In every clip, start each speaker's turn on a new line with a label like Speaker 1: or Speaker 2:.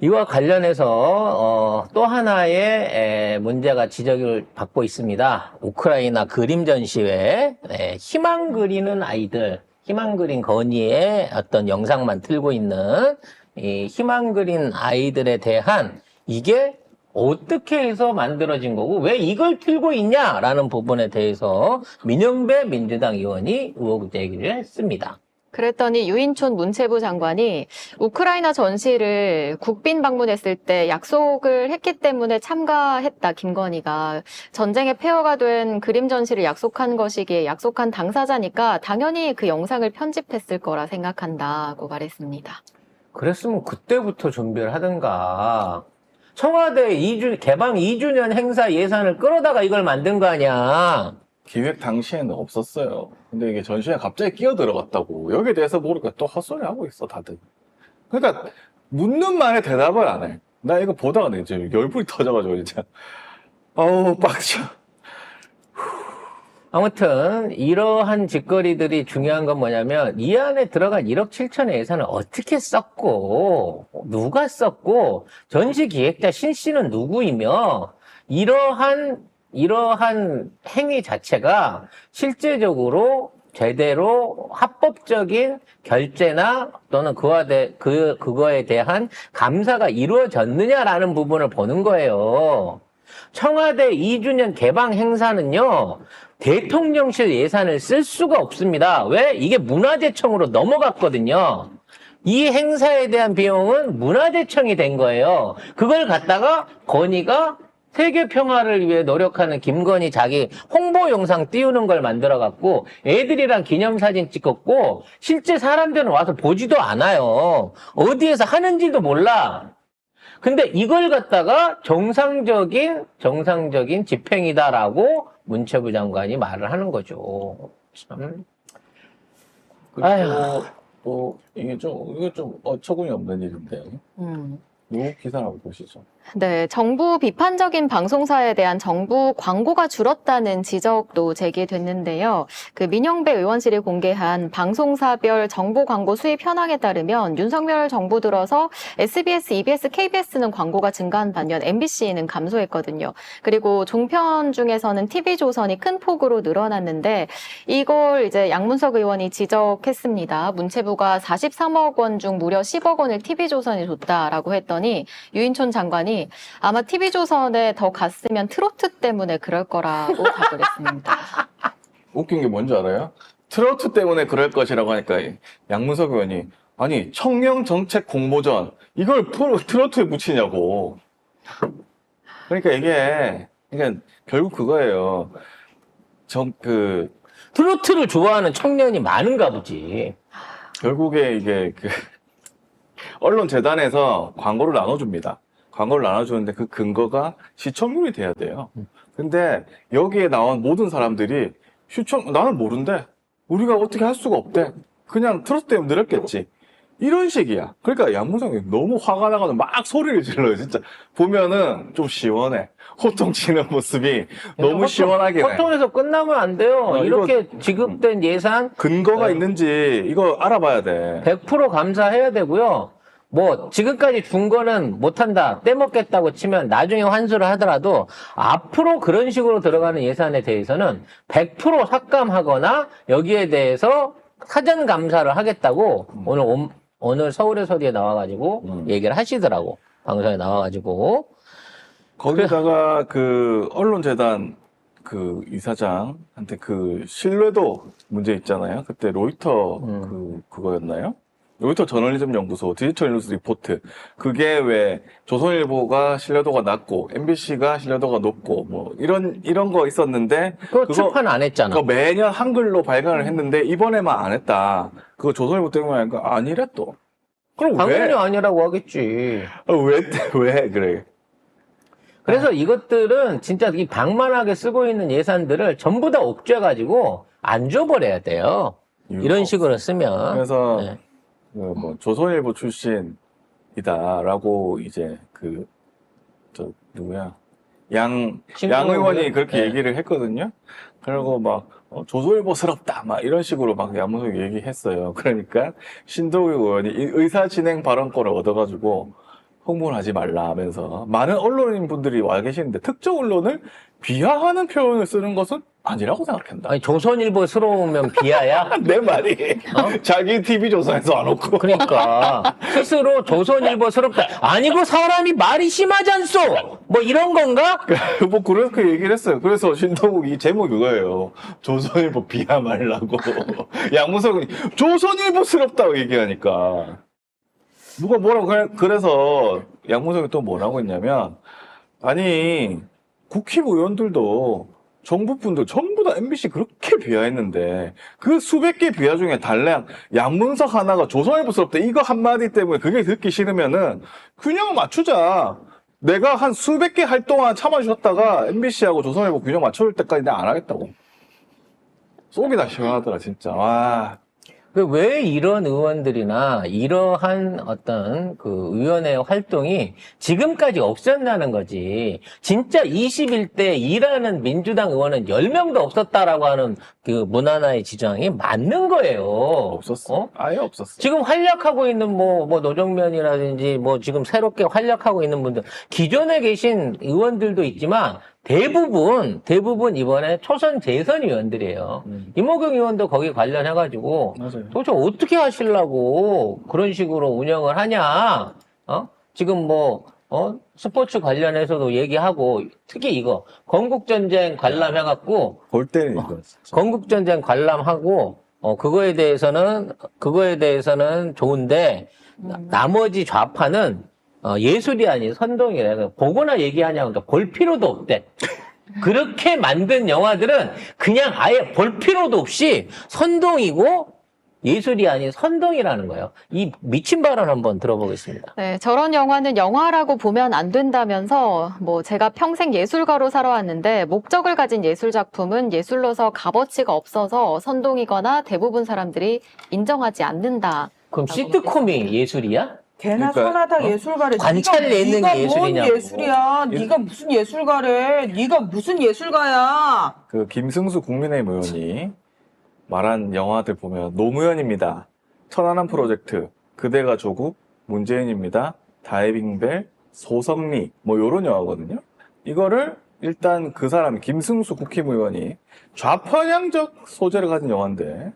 Speaker 1: 이와 관련해서 또 하나의 문제가 지적을 받고 있습니다. 우크라이나 그림 전시회 희망 그리는 아이들, 희망 그린 건이의 어떤 영상만 틀고 있는 이 희망 그린 아이들에 대한 이게 어떻게 해서 만들어진 거고 왜 이걸 틀고 있냐라는 부분에 대해서 민영배 민주당 의원이 의혹 제기를 했습니다.
Speaker 2: 그랬더니 유인촌 문체부 장관이 우크라이나 전시를 국빈 방문했을 때 약속을 했기 때문에 참가했다, 김건희가. 전쟁의 폐허가 된 그림 전시를 약속한 것이기에 약속한 당사자니까 당연히 그 영상을 편집했을 거라 생각한다고 말했습니다.
Speaker 1: 그랬으면 그때부터 준비를 하든가. 청와대 개방 2주년 행사 예산을 끌어다가 이걸 만든 거 아니야.
Speaker 3: 기획 당시에는 없었어요. 근데 이게 전시회 갑자기 끼어 들어갔다고. 여기에 대해서 모르니까 또 헛소리 하고 있어, 다들. 그러니까, 묻는 말에 대답을 안 해. 나 이거 보다가 이제 열불이 터져가지고, 진짜. 어우, 빡쳐.
Speaker 1: 아무튼 이러한 짓거리들이 중요한 건 뭐냐면 이 안에 들어간 1억 7천의 예산을 어떻게 썼고 누가 썼고 전시 기획자 신 씨는 누구이며 이러한 행위 자체가 실제적으로 제대로 합법적인 결제나 또는 그거에 대한 감사가 이루어졌느냐라는 부분을 보는 거예요. 청와대 2주년 개방 행사는요, 대통령실 예산을 쓸 수가 없습니다. 왜? 이게 문화재청으로 넘어갔거든요. 이 행사에 대한 비용은 문화재청이 된 거예요. 그걸 갖다가 건희가 세계 평화를 위해 노력하는 김건희 자기 홍보 영상 띄우는 걸 만들어갖고 애들이랑 기념사진 찍었고 실제 사람들은 와서 보지도 않아요. 어디에서 하는지도 몰라. 근데 이걸 갖다가 정상적인 집행이다라고 문체부 장관이 말을 하는 거죠. 참.
Speaker 3: 그리고 또, 이게 좀 어처구니 없는 일인데. 이 기사를 한번 보시죠.
Speaker 2: 네, 정부 비판적인 방송사에 대한 정부 광고가 줄었다는 지적도 제기됐는데요. 그 민영배 의원실이 공개한 방송사별 정보 광고 수입 현황에 따르면 윤석열 정부 들어서 SBS, EBS, KBS는 광고가 증가한 반면 MBC는 감소했거든요. 그리고 종편 중에서는 TV조선이 큰 폭으로 늘어났는데 이걸 이제 양문석 의원이 지적했습니다. 문체부가 43억 원 중 무려 10억 원을 TV조선에 줬다라고 했더니 유인촌 장관이 아마 TV조선에 더 갔으면 트로트 때문에 그럴 거라고 답을 했습니다.
Speaker 3: 웃긴 게 뭔지 알아요? 트로트 때문에 그럴 것이라고 하니까 양문석 의원이 아니 청년정책 공모전 이걸 트로트에 붙이냐고. 그러니까 이게 결국 그거예요.
Speaker 1: 트로트를 좋아하는 청년이 많은가 보지.
Speaker 3: 결국에 이게 언론재단에서 광고를 나눠줍니다. 광고를 나눠주는데 그 근거가 시청률이 돼야 돼요. 근데 여기에 나온 모든 사람들이 나는 모른대. 우리가 어떻게 할 수가 없대. 그냥 트로트 때문에 늘었겠지. 이런 식이야. 그러니까 양문석이 너무 화가 나가지고 막 소리를 질러요. 진짜 보면은 좀 시원해. 호통치는 모습이 너무 시원하게 해.
Speaker 1: 호통에서 끝나면 안 돼요. 이렇게 지급된 예산
Speaker 3: 근거가 있는지 이거 알아봐야 돼.
Speaker 1: 100% 감사해야 되고요. 뭐 지금까지 준 거는 못한다, 떼먹겠다고 치면 나중에 환수를 하더라도 앞으로 그런 식으로 들어가는 예산에 대해서는 100% 삭감하거나 여기에 대해서 사전 감사를 하겠다고 오늘 서울의 소리에 나와가지고 얘기를 하시더라고. 방송에 나와가지고.
Speaker 3: 거기다가 언론재단 이사장한테 신뢰도 문제 있잖아요. 그때 로이터 그거였나요? 로이터 저널리즘 연구소 디지털 뉴스 리포트 그게 왜 조선일보가 신뢰도가 낮고 MBC가 신뢰도가 높고 뭐 이런 거 있었는데
Speaker 1: 그거 출판 안 했잖아.
Speaker 3: 그거 매년 한글로 발간을 했는데 이번에만 안 했다. 그거 조선일보 때문에 하니까 아니래 또. 그럼
Speaker 1: 당연히 아니라고 하겠지.
Speaker 3: 왜 그래?
Speaker 1: 그래서 이것들은 진짜 이 방만하게 쓰고 있는 예산들을 전부 다 옥죄가지고 안 줘버려야 돼요. 이런 식으로 쓰면.
Speaker 3: 그래서
Speaker 1: 네.
Speaker 3: 조선일보 출신이다라고 이제 누구야? 양 의원이 그렇게 얘기를 했거든요. 그리고 조선일보스럽다 이런 식으로 양문석이 얘기했어요. 그러니까 신동욱 의원이 의사 진행 발언권을 얻어가지고 홍보를 하지 말라 하면서 많은 언론인 분들이 와 계시는데 특정 언론을 비하하는 표현을 쓰는 것은 아니라고 생각한다.
Speaker 1: 아니, 조선일보스러우면 비하야?
Speaker 3: 내 말이 자기 TV 조선에서 안 오고
Speaker 1: 그러니까 스스로 조선일보스럽다. 아니고 사람이 말이 심하지 않소? 뭐 이런 건가?
Speaker 3: 뭐 그렇게 얘기를 했어요. 그래서 신동욱이 제목이 그거예요. 조선일보 비하 말라고. 양문석이 조선일보스럽다고 얘기하니까 누가 뭐라고 그래서 양문석이 또 뭐라고 했냐면 아니 국힘의원들도 정부분들 전부 다 MBC 그렇게 비하했는데 그 수백 개 비하 중에 달랑 양문석 하나가 조선일보스럽다 이거 한마디 때문에 그게 듣기 싫으면은 균형을 맞추자. 내가 한 수백 개 할 동안 참아주셨다가 MBC하고 조선일보 균형 맞춰줄 때까지 내가 안 하겠다고. 속이 다 시원하더라 진짜. 와.
Speaker 1: 왜 이런 의원들이나 이러한 어떤 그 의원의 활동이 지금까지 없었냐는 거지. 진짜 21대 일하는 민주당 의원은 10명도 없었다라고 하는 그 문하나의 지적이 맞는 거예요.
Speaker 3: 없었어.
Speaker 1: 어?
Speaker 3: 아예 없었어.
Speaker 1: 지금 활약하고 있는 뭐 노정면이라든지 뭐 지금 새롭게 활약하고 있는 분들, 기존에 계신 의원들도 있지만 대부분 이번에 초선 재선 의원들이에요. 이모경 의원도 거기 관련해가지고
Speaker 3: 맞아요.
Speaker 1: 도대체 어떻게 하시려고 그런 식으로 운영을 하냐? 지금 스포츠 관련해서도 얘기하고 특히 이거 건국전쟁 관람해갖고
Speaker 3: 볼 때는 이거. 진짜.
Speaker 1: 건국전쟁 관람하고 그거에 대해서는 좋은데 나머지 좌파는 예술이 아닌 선동이래. 보거나 얘기하냐고 볼 필요도 없대. 그렇게 만든 영화들은 그냥 아예 볼 필요도 없이 선동이고 예술이 아닌 선동이라는 거예요. 이 미친 발언 한번 들어보겠습니다.
Speaker 2: 네, 저런 영화는 영화라고 보면 안 된다면서 제가 평생 예술가로 살아왔는데 목적을 가진 예술 작품은 예술로서 값어치가 없어서 선동이거나 대부분 사람들이 인정하지 않는다.
Speaker 1: 그럼 시트콤이 예술이야?
Speaker 4: 걔나
Speaker 3: 그러니까,
Speaker 4: 선하다 예술가래.
Speaker 1: 관찰 예능이
Speaker 4: 네가
Speaker 1: 예술이냐고.
Speaker 4: 뭔 예술이야? 네가 무슨 예술가래? 네가 무슨 예술가야?
Speaker 3: 그 김승수 국민의힘 의원이 말한 영화들 보면 노무현입니다. 천안함 프로젝트, 그대가 조국, 문재인입니다. 다이빙벨, 소성리 뭐 요런 영화거든요. 이거를 일단 그 사람 김승수 국힘의원이 좌편향적 소재를 가진 영화인데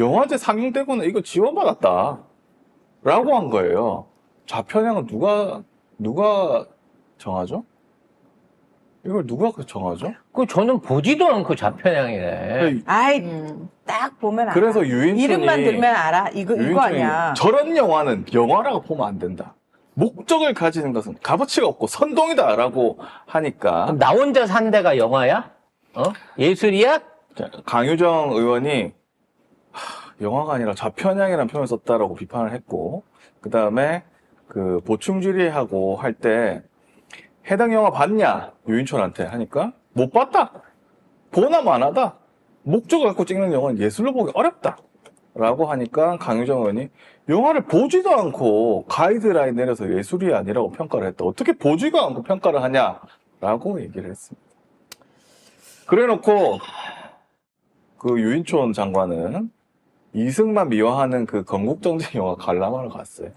Speaker 3: 영화제 상영되거나 이거 지원받았다 라고 한 거예요. 좌편향은 누가 정하죠? 이걸 누가 정하죠?
Speaker 1: 저는 보지도 않고 좌편향이래.
Speaker 4: 아이,
Speaker 2: 음.
Speaker 4: 딱 보면 알아.
Speaker 3: 그래서 유인촌이
Speaker 4: 이름만 들면 알아. 이거 아니야.
Speaker 3: 저런 영화는 영화라고 보면 안 된다. 목적을 가지는 것은 값어치가 없고 선동이다라고 하니까
Speaker 1: 그럼 나 혼자 산 데가 영화야? 예술이야?
Speaker 3: 자, 강유정 의원이 영화가 아니라 좌편향이라는 표현을 썼다라고 비판을 했고 그 다음에 그 보충 질의하고 할 때 해당 영화 봤냐 유인촌한테 하니까 못 봤다. 보나 마나다. 목적을 갖고 찍는 영화는 예술로 보기 어렵다. 라고 하니까 강유정 의원이 영화를 보지도 않고 가이드라인 내려서 예술이 아니라고 평가를 했다. 어떻게 보지도 않고 평가를 하냐? 라고 얘기를 했습니다. 그래 놓고 그 유인촌 장관은 이승만 미화하는 그 건국전쟁 영화 관람하러 갔어요.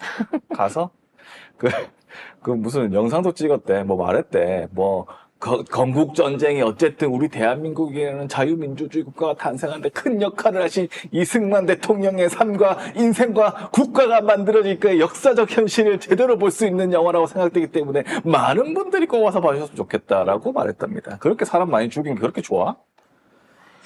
Speaker 3: 가서 그 무슨 영상도 찍었대. 뭐 말했대. 뭐 건국전쟁이 어쨌든 우리 대한민국에는 자유민주주의 국가가 탄생하는데 큰 역할을 하신 이승만 대통령의 삶과 인생과 국가가 만들어질 그 역사적 현실을 제대로 볼 수 있는 영화라고 생각되기 때문에 많은 분들이 꼭 와서 봐주셨으면 좋겠다라고 말했답니다. 그렇게 사람 많이 죽인 게 그렇게 좋아?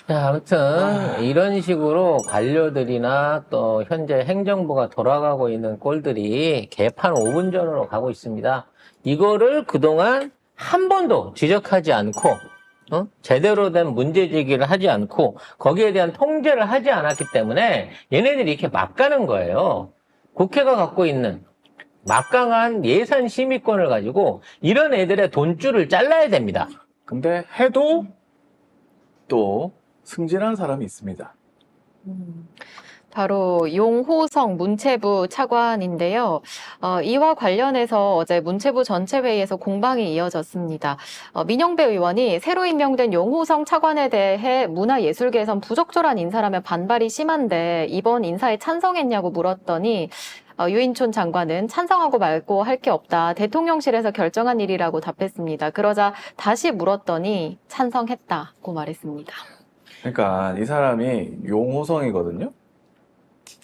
Speaker 1: 자, 아무튼 이런 식으로 관료들이나 또 현재 행정부가 돌아가고 있는 꼴들이 개판 5분 전으로 가고 있습니다. 이거를 그동안 한 번도 지적하지 않고 제대로 된 문제 제기를 하지 않고 거기에 대한 통제를 하지 않았기 때문에 얘네들이 이렇게 막 가는 거예요. 국회가 갖고 있는 막강한 예산 심의권을 가지고 이런 애들의 돈줄을 잘라야 됩니다.
Speaker 3: 근데 해도 또 승진한 사람이 있습니다.
Speaker 2: 바로 용호성 문체부 차관인데요. 이와 관련해서 어제 문체부 전체 회의에서 공방이 이어졌습니다. 민영배 의원이 새로 임명된 용호성 차관에 대해 문화예술계에선 부적절한 인사라며 반발이 심한데 이번 인사에 찬성했냐고 물었더니 유인촌 장관은 찬성하고 말고 할 게 없다. 대통령실에서 결정한 일이라고 답했습니다. 그러자 다시 물었더니 찬성했다고 말했습니다.
Speaker 3: 그러니까 이 사람이 용호성이거든요.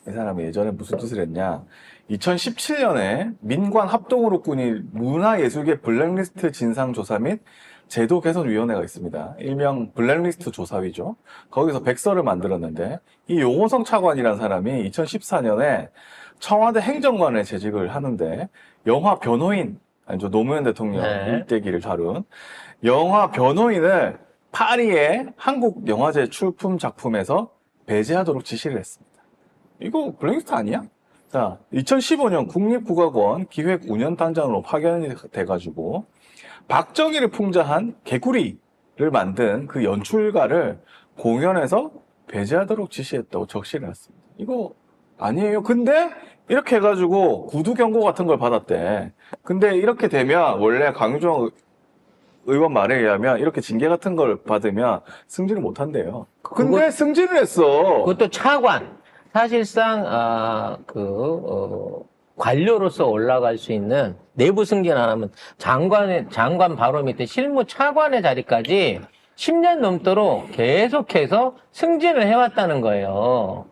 Speaker 3: 이 사람이 예전에 무슨 짓을 했냐. 2017년에 민관 합동으로 꾸린 문화예술계 블랙리스트 진상조사 및 제도 개선위원회가 있습니다. 일명 블랙리스트 조사위죠. 거기서 백서를 만들었는데 이 용호성 차관이라는 사람이 2014년에 청와대 행정관에 재직을 하는데 영화 변호인, 아니죠, 노무현 대통령
Speaker 1: 네.
Speaker 3: 일대기를 다룬 영화 변호인을 파리의 한국영화제 출품 작품에서 배제하도록 지시를 했습니다. 이거 블랙리스트 아니야? 자, 2015년 국립국악원 기획운영단장으로 파견이 돼가지고 박정희를 풍자한 개구리를 만든 그 연출가를 공연에서 배제하도록 지시했다고 적시를 했습니다. 이거 아니에요. 근데 이렇게 해가지고 구두 경고 같은 걸 받았대. 근데 이렇게 되면 원래 강유정 의원 말에 의하면 이렇게 징계 같은 걸 받으면 승진을 못 한대요. 근데 승진을 했어.
Speaker 1: 그것도 차관. 사실상 관료로서 올라갈 수 있는 내부 승진 안 하면 장관 바로 밑에 실무 차관의 자리까지 10년 넘도록 계속해서 승진을 해왔다는 거예요.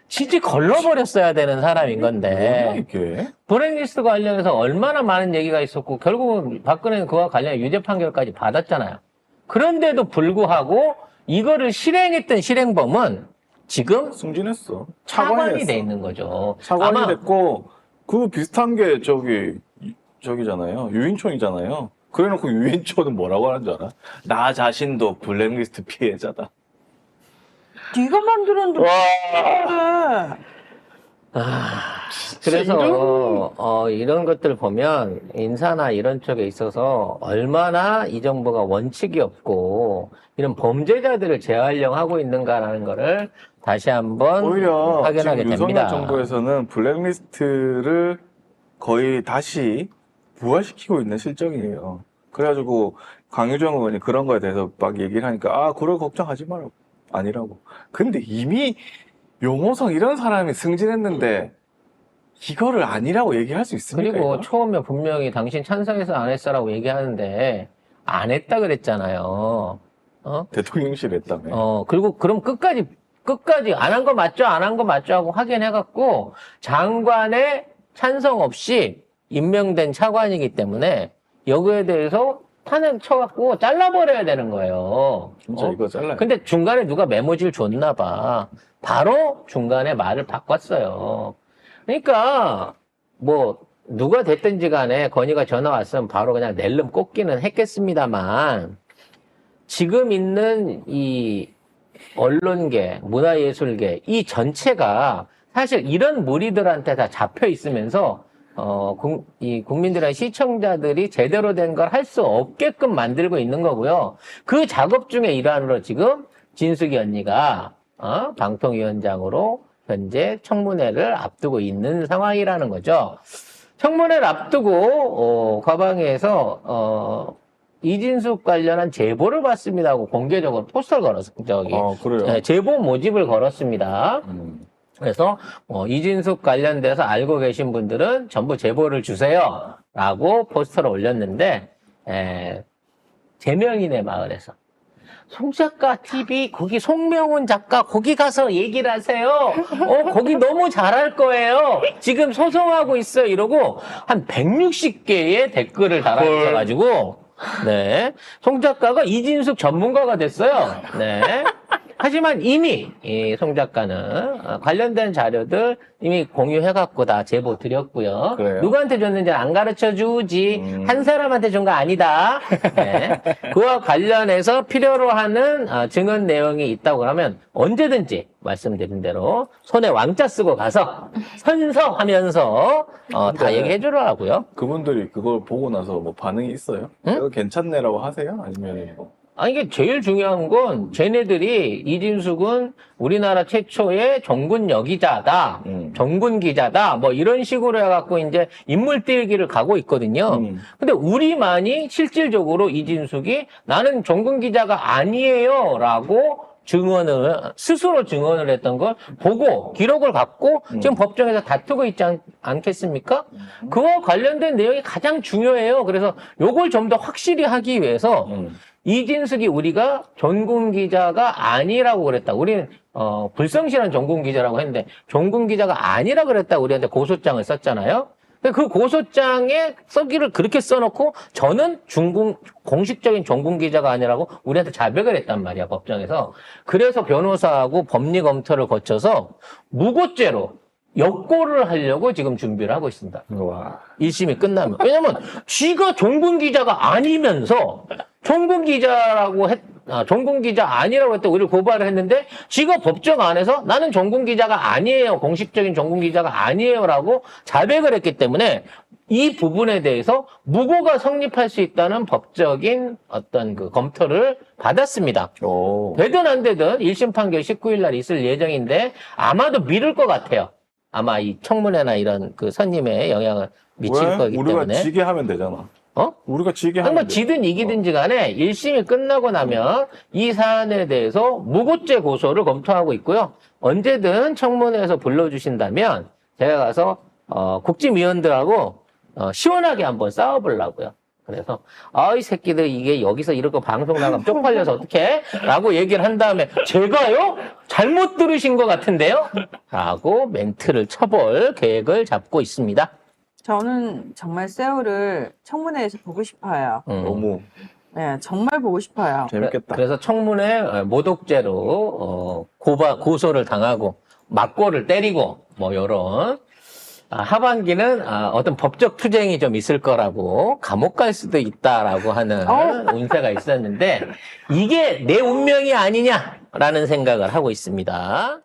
Speaker 1: 지지 걸러버렸어야 되는 사람인
Speaker 3: 뭐야
Speaker 1: 건데
Speaker 3: 이게?
Speaker 1: 블랙리스트 관련해서 얼마나 많은 얘기가 있었고 결국은 박근혜는 그와 관련 유죄 판결까지 받았잖아요. 그런데도 불구하고 이거를 실행했던 실행범은 지금
Speaker 3: 승진했어.
Speaker 1: 차관이
Speaker 3: 됐어.
Speaker 1: 돼 있는 거죠.
Speaker 3: 차관이
Speaker 1: 아마
Speaker 3: 됐고 그 비슷한 게 저기잖아요. 유인촌이잖아요. 그래놓고 유인촌은 뭐라고 하는 줄 알아? 나 자신도 블랙리스트 피해자다.
Speaker 4: 네가 만들었는데 그래.
Speaker 1: 그래서 이런 것들 보면 인사나 이런 쪽에 있어서 얼마나 이 정부가 원칙이 없고 이런 범죄자들을 재활용 하고 있는가라는 거를 다시 한번
Speaker 3: 오히려
Speaker 1: 확인하게
Speaker 3: 지금
Speaker 1: 됩니다.
Speaker 3: 윤석열 정부에서는 블랙리스트를 거의 다시 부활시키고 있는 실정이에요. 그래가지고 강유정 의원이 그런 거에 대해서 막 얘기를 하니까 그걸 걱정하지 말라고. 아니라고. 근데 이미 용호성 이런 사람이 승진했는데 이거를 아니라고 얘기할 수 있습니까?
Speaker 1: 그리고
Speaker 3: 이거?
Speaker 1: 처음에 분명히 당신 찬성해서 안 했어라고 얘기하는데 안 했다 그랬잖아요.
Speaker 3: 대통령실 했다며.
Speaker 1: 그리고 그럼 끝까지 안 한 거 맞죠? 안 한 거 맞죠? 하고 확인해갖고 장관의 찬성 없이 임명된 차관이기 때문에 여기에 대해서 탄핵 쳐갖고 잘라버려야 되는 거예요.
Speaker 3: 진짜 이거 잘라요.
Speaker 1: 근데 중간에 누가 메모지를 줬나 봐. 바로 중간에 말을 바꿨어요. 그러니까 뭐 누가 됐든지 간에 건의가 전화 왔으면 바로 그냥 낼름 꽂기는 했겠습니다만 지금 있는 이 언론계, 문화예술계 이 전체가 사실 이런 무리들한테 다 잡혀 있으면서 이 국민들의 시청자들이 제대로 된 걸 할 수 없게끔 만들고 있는 거고요. 그 작업 중에 일환으로 지금 진숙이 언니가 방통위원장으로 현재 청문회를 앞두고 있는 상황이라는 거죠. 청문회를 앞두고 과방위에서 이진숙 관련한 제보를 받습니다 하고 공개적으로 포스터를 걸었어요.
Speaker 3: 그래요?
Speaker 1: 네, 제보 모집을 걸었습니다. 그래서 이진숙 관련돼서 알고 계신 분들은 전부 제보를 주세요 라고 포스터를 올렸는데 제명인의 마을에서 송작가 TV 거기 송명훈 작가 거기 가서 얘기를 하세요. 거기 너무 잘할 거예요. 지금 소송하고 있어요. 이러고 한 160개의 댓글을 달아주셔가지고 네, 송 작가가 이진숙 전문가가 됐어요. 네. 하지만 이미 이 송 작가는 관련된 자료들 이미 공유해갖고 다 제보 드렸고요.
Speaker 3: 그래요?
Speaker 1: 누구한테 줬는지 안 가르쳐 주지. 한 사람한테 준 거 아니다. 네. 그와 관련해서 필요로 하는 증언 내용이 있다고 하면 언제든지 말씀드린 대로 손에 왕자 쓰고 가서 선서하면서 다
Speaker 3: 네.
Speaker 1: 얘기해 주라고요.
Speaker 3: 그분들이 그걸 보고 나서 뭐 반응이 있어요?
Speaker 1: 응?
Speaker 3: 이거 괜찮네라고 하세요? 아니면 뭐?
Speaker 1: 아니, 이게 제일 중요한 건 쟤네들이 이진숙은 우리나라 최초의 정군 여기자다, 정군 기자다, 뭐 이런 식으로 해갖고 이제 인물 띄기를 가고 있거든요. 근데 우리만이 실질적으로 이진숙이 나는 정군 기자가 아니에요라고 스스로 증언을 했던 걸 보고 기록을 갖고 지금 법정에서 다투고 있지 않겠습니까? 그와 관련된 내용이 가장 중요해요. 그래서 요걸 좀 더 확실히 하기 위해서 이진숙이 우리가 전군 기자가 아니라고 그랬다. 우리는 불성실한 전군 기자라고 했는데 전군 기자가 아니라 그랬다. 우리한테 고소장을 썼잖아요. 그 고소장에 써기를 그렇게 써놓고 저는 공식적인 전군 기자가 아니라고 우리한테 자백을 했단 말이야, 법정에서. 그래서 변호사하고 법리 검토를 거쳐서 무고죄로 역고를 하려고 지금 준비를 하고 있습니다.
Speaker 3: 와.
Speaker 1: 1심이 끝나면. 왜냐면 쥐가 전군 기자가 아니면서 전군 기자 아니라고 했다 우리를 고발을 했는데 지가 법정 안에서 나는 전군 기자가 아니에요. 공식적인 전군 기자가 아니에요라고 자백을 했기 때문에 이 부분에 대해서 무고가 성립할 수 있다는 법적인 어떤 그 검토를 받았습니다.
Speaker 3: 오.
Speaker 1: 되든 안 되든 1심 판결 19일 날 있을 예정인데 아마도 미룰 것 같아요. 아마 이 청문회나 이런 그 선임에 영향을 미칠
Speaker 3: 왜?
Speaker 1: 거기
Speaker 3: 우리가
Speaker 1: 때문에.
Speaker 3: 지게 하면 되잖아.
Speaker 1: 어?
Speaker 3: 우리가 지게
Speaker 1: 아니,
Speaker 3: 하면
Speaker 1: 뭐
Speaker 3: 돼.
Speaker 1: 지든 이기든지 간에 1심이 끝나고 나면 이 사안에 대해서 무고죄 고소를 검토하고 있고요. 언제든 청문회에서 불러주신다면 제가 가서 국짐위원들하고 시원하게 한번 싸워보려고요. 그래서 이 새끼들 이게 여기서 이렇게 방송 나가면 쪽팔려서 어떡해? 라고 얘기를 한 다음에 제가요? 잘못 들으신 것 같은데요? 라고 멘트를 쳐볼 계획을 잡고 있습니다.
Speaker 4: 저는 정말 세월을 청문회에서 보고 싶어요.
Speaker 3: 너무
Speaker 4: 네, 정말 보고 싶어요.
Speaker 3: 재밌겠다.
Speaker 1: 그래서 청문회 모독죄로 고소를 당하고 막고를 때리고 뭐 요런 하반기는 어떤 법적 투쟁이 좀 있을 거라고 감옥 갈 수도 있다라고 하는 운세가 있었는데 이게 내 운명이 아니냐라는 생각을 하고 있습니다.